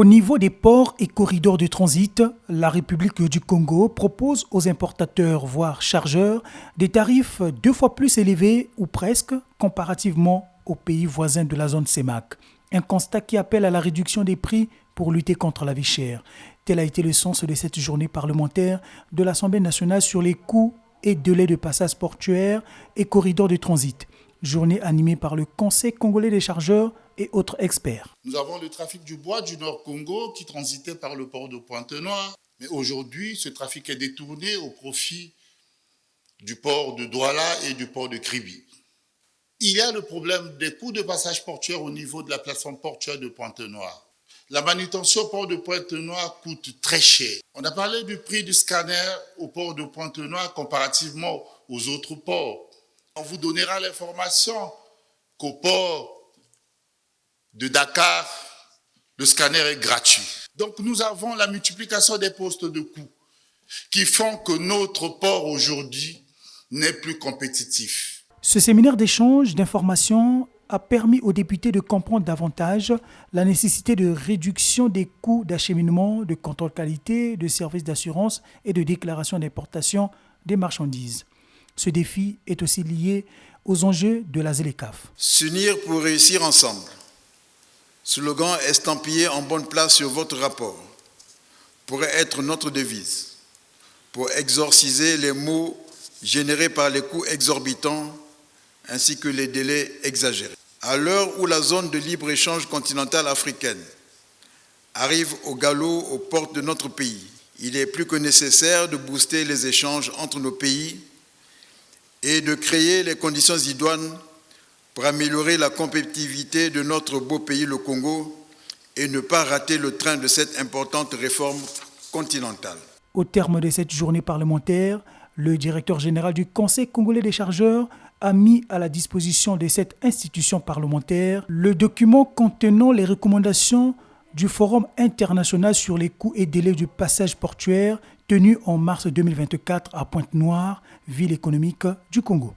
Au niveau des ports et corridors de transit, la République du Congo propose aux importateurs, voire chargeurs, des tarifs 2 fois plus élevés ou presque comparativement aux pays voisins de la zone CEMAC. Un constat qui appelle à la réduction des prix pour lutter contre la vie chère. Tel a été le sens de cette journée parlementaire de l'Assemblée nationale sur les coûts et délais de passage portuaire et corridors de transit. Journée animée par le Conseil congolais des chargeurs et autres experts. Nous avons le trafic du bois du Nord Congo qui transitait par le port de Pointe-Noire. Mais aujourd'hui, ce trafic est détourné au profit du port de Douala et du port de Kribi. Il y a le problème des coûts de passage portuaire au niveau de la plateforme portuaire de Pointe-Noire. La manutention au port de Pointe-Noire coûte très cher. On a parlé du prix du scanner au port de Pointe-Noire comparativement aux autres ports. On vous donnera l'information qu'au port de Dakar, le scanner est gratuit. Donc nous avons la multiplication des postes de coûts qui font que notre port aujourd'hui n'est plus compétitif. Ce séminaire d'échange d'informations a permis aux députés de comprendre davantage la nécessité de réduction des coûts d'acheminement, de contrôle qualité, de services d'assurance et de déclaration d'importation des marchandises. Ce défi est aussi lié aux enjeux de la ZLECAf. S'unir pour réussir ensemble. Slogan estampillé en bonne place sur votre rapport pourrait être notre devise pour exorciser les maux générés par les coûts exorbitants ainsi que les délais exagérés. À l'heure où la zone de libre-échange continentale africaine arrive au galop aux portes de notre pays, il est plus que nécessaire de booster les échanges entre nos pays et de créer les conditions idoines pour améliorer la compétitivité de notre beau pays, le Congo, et ne pas rater le train de cette importante réforme continentale. Au terme de cette journée parlementaire, le directeur général du Conseil congolais des chargeurs a mis à la disposition de cette institution parlementaire le document contenant les recommandations du Forum international sur les coûts et délais du passage portuaire tenu en mars 2024 à Pointe-Noire, ville économique du Congo.